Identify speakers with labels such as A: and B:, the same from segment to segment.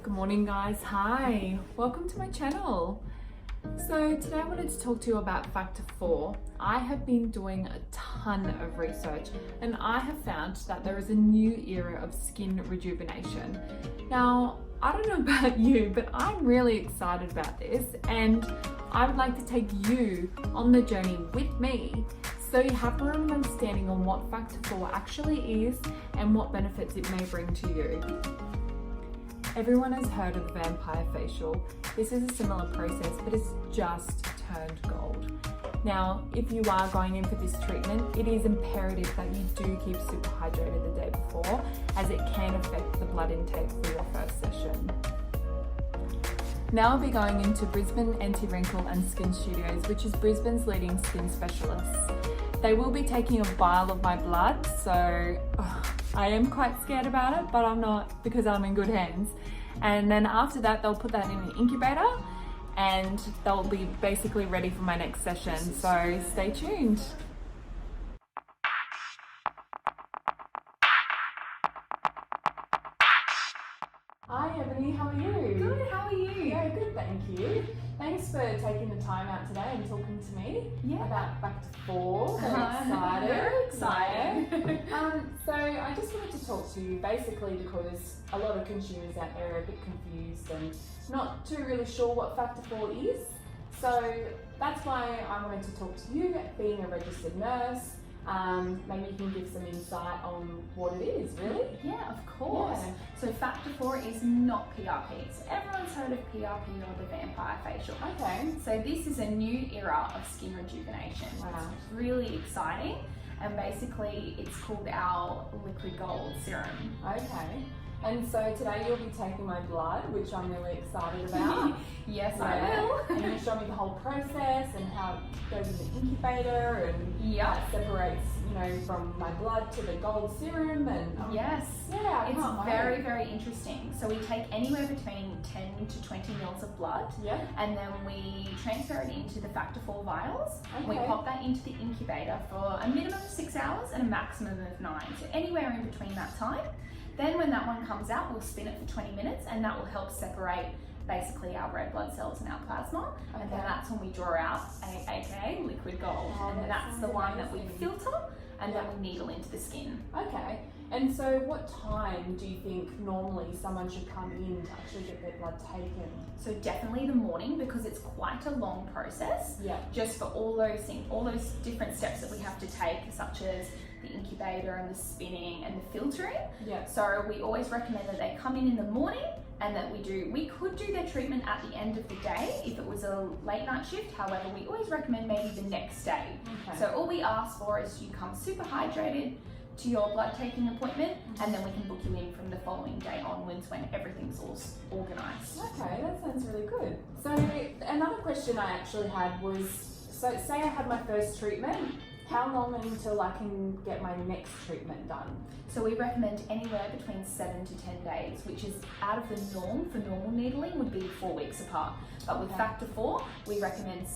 A: Good morning guys, hi, welcome to my channel. So today I wanted to talk to you about factor 4. I have been doing a ton of research and I have found that there is a new era of skin rejuvenation. Now, I don't know about you, but I'm really excited about this and I would like to take you on the journey with me so you have more of an understanding on what factor 4 actually is and what benefits it may bring to you. Everyone has heard of the vampire facial. This is a similar process, but it's just turned gold. Now, if you are going in for this treatment, it is imperative that you do keep super hydrated the day before, as it can affect the blood intake for your first session. Now I'll be going into Brisbane Anti-Wrinkle and Skin Studios, which is Brisbane's leading skin specialists. They will be taking a vial of my blood, so I am quite scared about it, but I'm not, because I'm in good hands. And then after that, they'll put that in an incubator and they'll be basically ready for my next session. So stay tuned. Hi Ebony, how are you?
B: Good, how are you?
A: Yeah, good, thank you. Thanks for taking the time out today and talking to me about factor 4. Very excited.
B: Very exciting.
A: So I just wanted to talk to you basically because a lot of consumers out there are a bit confused and not too really sure what factor 4 is. So that's why I wanted to talk to you, being a registered nurse. Maybe you can give some insight on what it is, really?
B: Yeah, of course.
A: Yeah.
B: So factor 4 is not PRP. So everyone's heard of PRP or the vampire facial.
A: Okay.
B: So this is a new era of skin rejuvenation.
A: Wow.
B: It's really exciting. And basically it's called our liquid gold serum.
A: Okay. And so today you'll be taking my blood, which I'm really excited about.
B: Yes, I will.
A: And you're going to show me the whole process and how it goes in the incubator and how it separates, from my blood to the gold serum. And
B: yes,
A: yeah,
B: it's very, very interesting. So we take anywhere between 10 to 20 mils of blood, and then we transfer it into the factor 4 vials. Okay. We pop that into the incubator for a minimum of 6 hours and a maximum of 9. So anywhere in between that time. Then when that one comes out, we'll spin it for 20 minutes and that will help separate basically our red blood cells and our plasma. Okay. And then that's when we draw out aka liquid gold. And that's the one that we filter and then we needle into the skin.
A: Okay. And so what time do you think normally someone should come in to actually get their blood taken?
B: So definitely the morning, because it's quite a long process.
A: Yeah.
B: Just for all those things, all those different steps that we have to take, such as the incubator and the spinning and the filtering. Yeah. So we always recommend that they come in the morning and that we could do their treatment at the end of the day if it was a late night shift. However, we always recommend maybe the next day. Okay. So all we ask for is you come super hydrated to your blood taking appointment, and then we can book you in from the following day onwards when everything's all organised.
A: Okay, that sounds really good. So another question I actually had was, so say I had my first treatment, how long until I can get my next treatment done?
B: So we recommend anywhere between 7 to 10 days, which is out of the norm for normal needling would be 4 weeks apart. But with factor 4, we recommend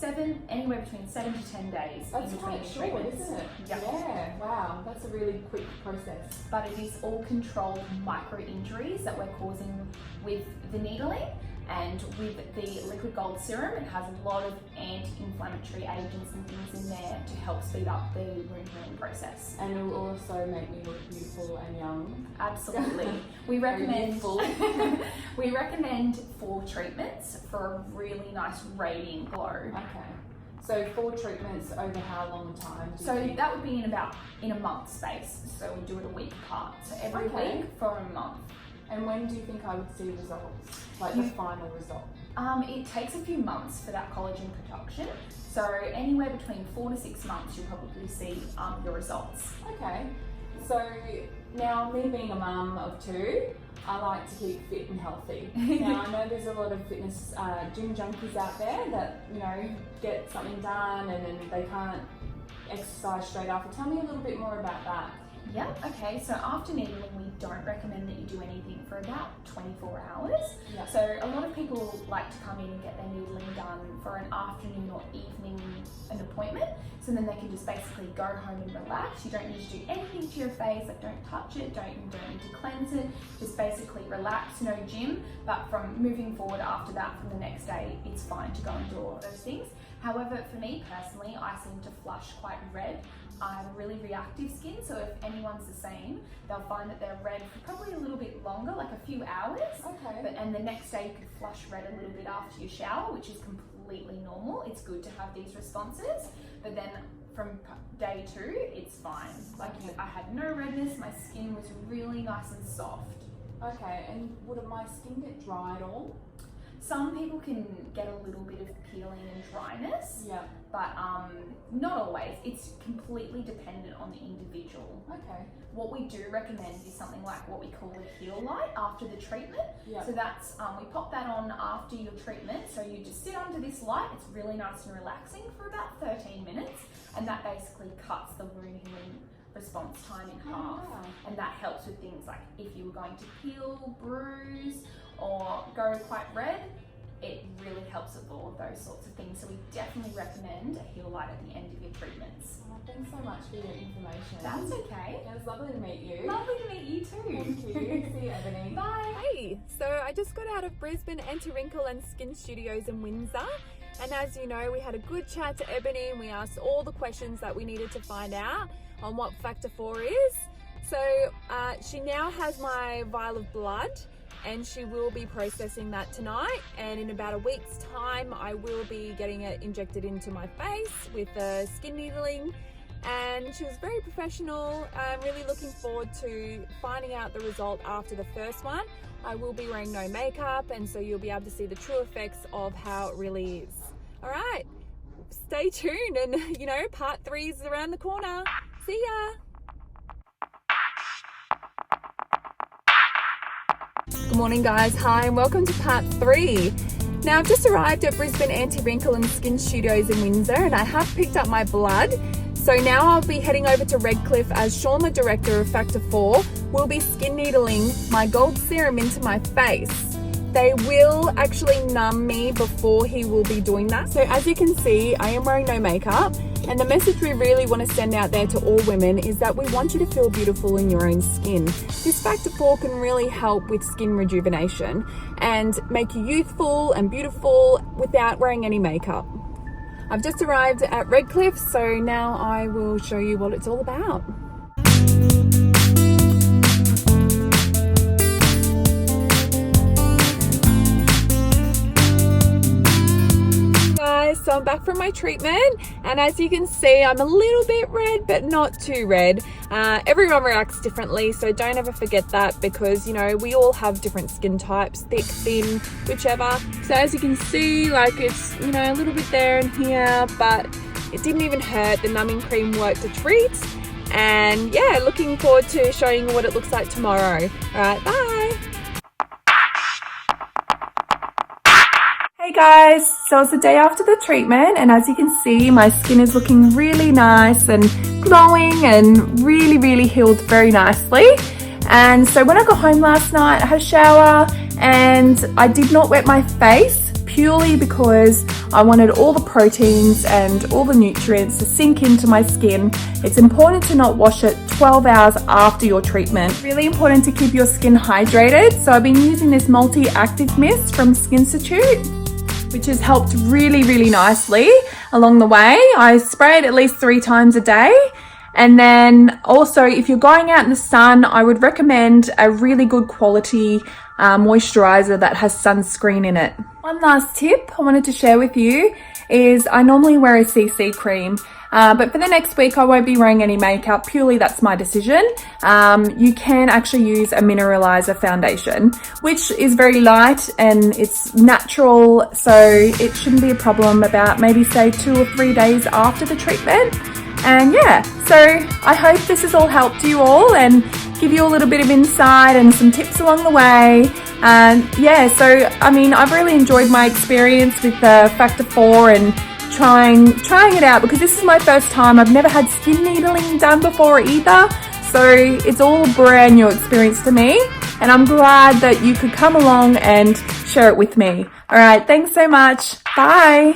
B: anywhere between 7 to 10 days
A: that's
B: in between
A: quite short,
B: treatments.
A: Isn't it?
B: Yep.
A: Yeah, wow, that's a really quick process.
B: But it is all controlled micro injuries that we're causing with the needling. And with the liquid gold serum, it has a lot of anti-inflammatory agents and things in there to help speed up the wound healing process.
A: And it will also make me look beautiful and young.
B: Absolutely. We recommend we recommend 4 treatments for a really nice radiant glow.
A: Okay. So 4 treatments over how long time?
B: So that would be in a month space. So we do it a week apart. So every week for a month.
A: And when do you think I would see results? Like the final result?
B: It takes a few months for that collagen production. So anywhere between 4 to 6 months, you'll probably see your results.
A: Okay. So now, me being a mum of 2, I like to keep fit and healthy. Now, I know there's a lot of fitness gym junkies out there that, get something done and then they can't exercise straight after. Tell me a little bit more about that.
B: Yeah, okay, so after needling, we don't recommend that you do anything for about 24 hours.
A: Yeah.
B: So a lot of people like to come in and get their needling done for an afternoon or evening appointment. So then they can just basically go home and relax. You don't need to do anything to your face, like don't touch it, you don't need to cleanse it. Just basically relax, no gym. But from moving forward after that, from the next day, it's fine to go and do all of those things. However, for me personally, I seem to flush quite red. I have a really reactive skin, so if anyone's the same, they'll find that they're red for probably a little bit longer, like a few hours.
A: Okay.
B: And the next day you could flush red a little bit after your shower, which is completely normal. It's good to have these responses, but then from day 2, it's fine. Like I had no redness, my skin was really nice and soft.
A: Okay, and would my skin get dry at all?
B: Some people can get a little bit of peeling and dryness,
A: yeah,
B: but not always. It's completely dependent on the individual.
A: Okay.
B: What we do recommend is something like what we call a heel light after the treatment.
A: Yeah.
B: So that's, we pop that on after your treatment. So you just sit under this light. It's really nice and relaxing for about 13 minutes. And that basically cuts the wound healing response time in half.
A: Wow.
B: And that helps with things like if you were going to peel, bruise, or go quite red, it really helps with all of those sorts of things. So we definitely recommend a heel light at the end of your treatments.
A: Oh, thanks so much for your information.
B: That's okay.
A: It was lovely to meet you.
B: Lovely to meet you too.
A: Thank you. See you, Ebony.
B: Bye.
A: Hey, so I just got out of Brisbane Anti-Wrinkle and Skin Studios in Windsor. And as you know, we had a good chat to Ebony and we asked all the questions that we needed to find out on what Factor 4 is. So she now has my vial of blood and she will be processing that tonight, and in about a week's time I will be getting it injected into my face with skin needling. And she was very professional. I'm really looking forward to finding out the result after the first one. I will be wearing no makeup, and so you'll be able to see the true effects of how it really is. All right, stay tuned, and you know, part 3 is around the corner. See ya. Good morning guys, hi and welcome to part 3. Now I've just arrived at Brisbane Anti-Wrinkle and Skin Studios in Windsor and I have picked up my blood. So now I'll be heading over to Redcliffe as Sean, the director of Factor 4, will be skin needling my gold serum into my face. They will actually numb me before he will be doing that. So as you can see, I am wearing no makeup. And the message we really want to send out there to all women is that we want you to feel beautiful in your own skin. This Factor 4 can really help with skin rejuvenation and make you youthful and beautiful without wearing any makeup. I've just arrived at Redcliffe, so now I will show you what it's all about. So I'm back from my treatment, and as you can see, I'm a little bit red, but not too red. Everyone reacts differently, so don't ever forget that, because you know, we all have different skin types, thick, thin, whichever. So as you can see, like it's, you know, a little bit there and here, but it didn't even hurt. The numbing cream worked a treat, and yeah, looking forward to showing you what it looks like tomorrow. All right, bye. Hey guys, so it's the day after the treatment, and as you can see, my skin is looking really nice and glowing and really healed very nicely. And so when I got home last night, I had a shower and I did not wet my face purely because I wanted all the proteins and all the nutrients to sink into my skin. It's important to not wash it 12 hours after your treatment. Really important to keep your skin hydrated. So I've been using this multi-active mist from Skinstitute, which has helped really nicely along the way. I spray it at least 3 times a day. And then also, if you're going out in the sun, I would recommend a really good quality moisturizer that has sunscreen in it. One last tip I wanted to share with you is I normally wear a CC cream, but for the next week I won't be wearing any makeup. Purely that's my decision. You can actually use a mineralizer foundation, which is very light and it's natural, so it shouldn't be a problem about maybe say 2 or 3 days after the treatment. And yeah, so I hope this has all helped you all and give you a little bit of insight and some tips along the way. And yeah, so I mean, I've really enjoyed my experience with Factor 4 and trying it out, because this is my first time. I've never had skin needling done before either. So it's all a brand new experience to me, and I'm glad that you could come along and share it with me. All right, thanks so much. Bye.